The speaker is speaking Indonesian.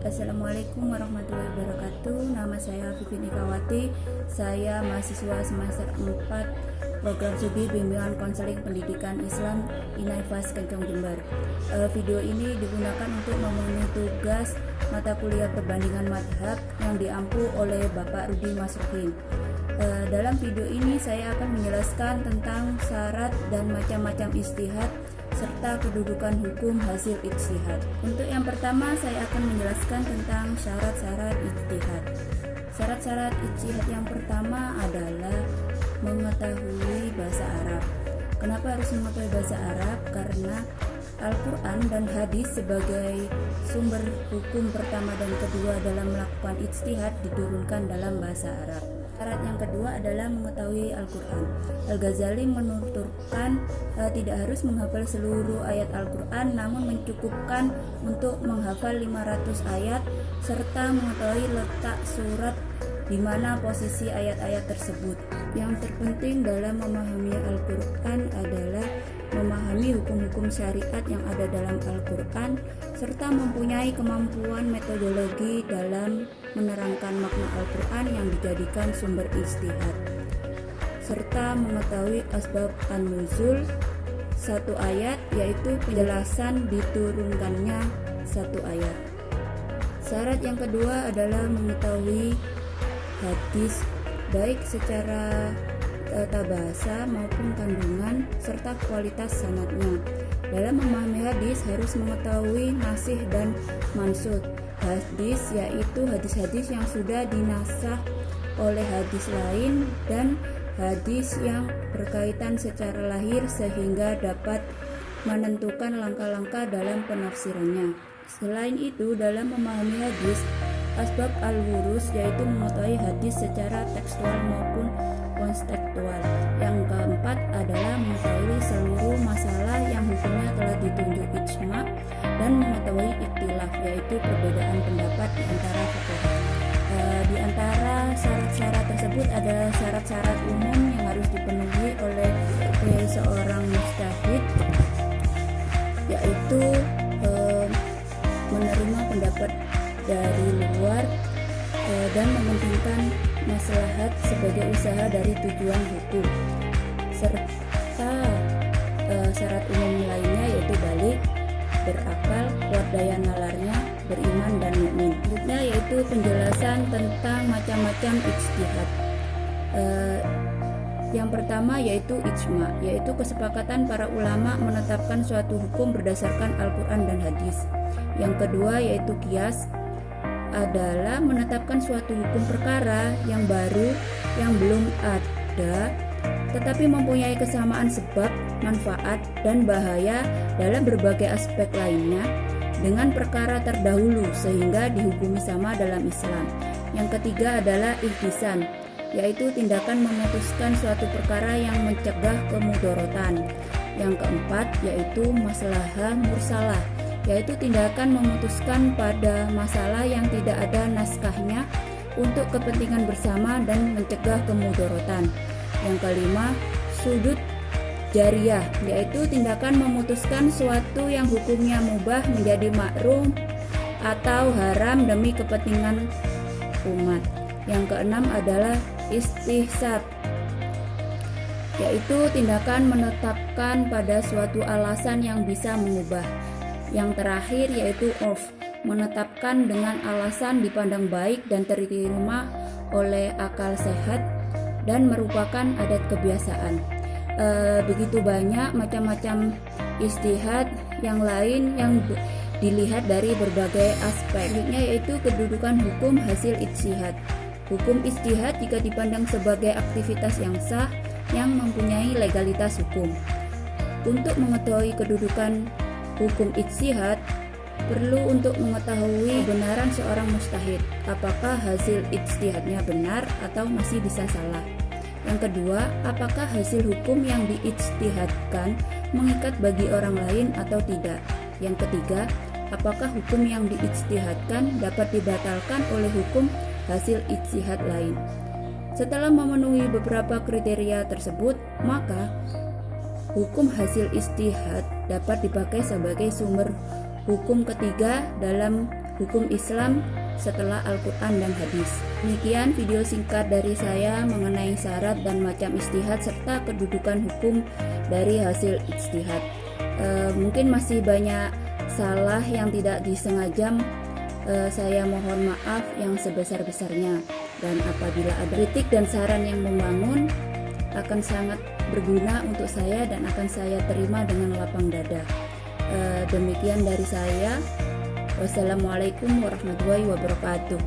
Assalamualaikum warahmatullahi wabarakatuh. Nama saya Vivi Nikawati. Saya mahasiswa semester 4 Program Studi Bimbingan Konseling Pendidikan Islam Inaifas Kencong Jember. Video ini digunakan untuk memenuhi tugas mata kuliah perbandingan madhab yang diampu oleh Bapak Rudi Masruhin. Dalam video ini saya akan menjelaskan tentang syarat dan macam-macam ijtihad serta kedudukan hukum hasil ijtihad. Untuk yang pertama saya akan menjelaskan tentang syarat-syarat ijtihad. Syarat-syarat ijtihad yang pertama adalah mengetahui bahasa Arab. Kenapa harus mengetahui bahasa Arab? Karena Al-Quran dan hadis sebagai sumber hukum pertama dan kedua dalam melakukan ijtihad diturunkan dalam bahasa Arab. Syarat yang kedua adalah mengetahui Al-Quran. Al-Ghazali menuturkan tidak harus menghafal seluruh ayat Al-Quran, namun mencukupkan untuk menghafal 500 ayat serta mengetahui letak surat di mana posisi ayat-ayat tersebut. Yang terpenting dalam memahami Al-Quran adalah memahami hukum-hukum syariat yang ada dalam Al-Quran serta mempunyai kemampuan metodologi dalam menerangkan makna Al-Quran yang dijadikan sumber ijtihad, serta mengetahui asbab an-nuzul satu ayat, yaitu penjelasan diturunkannya satu ayat. Syarat yang kedua adalah mengetahui hadis baik secara tata bahasa maupun kandungan serta kualitas sanadnya. Dalam memahami hadis harus mengetahui nasih dan mansukh. Hadis yaitu hadis-hadis yang sudah dinasakh oleh hadis lain dan hadis yang berkaitan secara lahir sehingga dapat menentukan langkah-langkah dalam penafsirannya. Selain itu, dalam memahami hadis, asbab al-wurus yaitu mengetahui hadis secara tekstual maupun kontekstual. Yang keempat adalah mengetahui seluruh masalah yang hukumnya telah ditunjuk ijma dan mengetahui ikhtilaf yaitu perbedaan pendapat di antara fuqaha. Di antara syarat-syarat tersebut ada syarat-syarat umum yang harus dipenuhi oleh seorang mujtahid, yaitu menerima pendapat dari luar dan mementingkan maslahat sebagai usaha dari tujuan hukum, serta syarat umum lainnya yaitu balik, berakal, kuat daya nalarnya, beriman dan mukmin. Selanjutnya yaitu penjelasan tentang macam-macam ijtihad. Yang pertama yaitu ijma, yaitu kesepakatan para ulama menetapkan suatu hukum berdasarkan Al-Quran dan hadis. Yang kedua yaitu qiyas, adalah menetapkan suatu hukum perkara yang baru yang belum ada tetapi mempunyai kesamaan sebab, manfaat, dan bahaya dalam berbagai aspek lainnya dengan perkara terdahulu sehingga dihukumi sama dalam Islam. Yang ketiga adalah ihtisan, yaitu tindakan memutuskan suatu perkara yang mencegah kemudorotan. Yang keempat yaitu maslahah mursalah, yaitu tindakan memutuskan pada masalah yang tidak ada naskahnya untuk kepentingan bersama dan mencegah kemudorotan. Yang kelima, sudut jariyah, yaitu tindakan memutuskan suatu yang hukumnya mubah menjadi makruh atau haram demi kepentingan umat. Yang keenam adalah istihsab, yaitu tindakan menetapkan pada suatu alasan yang bisa mengubah. Yang terakhir yaitu urf, menetapkan dengan alasan dipandang baik dan diterima oleh akal sehat dan merupakan adat kebiasaan. Begitu banyak macam-macam ijtihad yang lain yang dilihat dari berbagai aspek. Selanjutnya yaitu kedudukan hukum hasil ijtihad. Hukum ijtihad jika dipandang sebagai aktivitas yang sah yang mempunyai legalitas hukum. Untuk mengetahui kedudukan hukum ijtihad, perlu untuk mengetahui kebenaran seorang mujtahid, apakah hasil ijtihadnya benar atau masih bisa salah. Yang kedua, apakah hasil hukum yang diijtihadkan mengikat bagi orang lain atau tidak. Yang ketiga, apakah hukum yang diijtihadkan dapat dibatalkan oleh hukum hasil ijtihad lain. Setelah memenuhi beberapa kriteria tersebut, maka hukum hasil ijtihad dapat dipakai sebagai sumber hukum ketiga dalam hukum Islam setelah Al-Quran dan hadis. Demikian video singkat dari saya mengenai syarat dan macam ijtihad serta kedudukan hukum dari hasil ijtihad. Mungkin masih banyak salah yang tidak disengaja, saya mohon maaf yang sebesar-besarnya, dan apabila ada kritik dan saran yang membangun akan sangat berguna untuk saya dan akan saya terima dengan lapang dada. Demikian dari saya. Wassalamualaikum warahmatullahi wabarakatuh.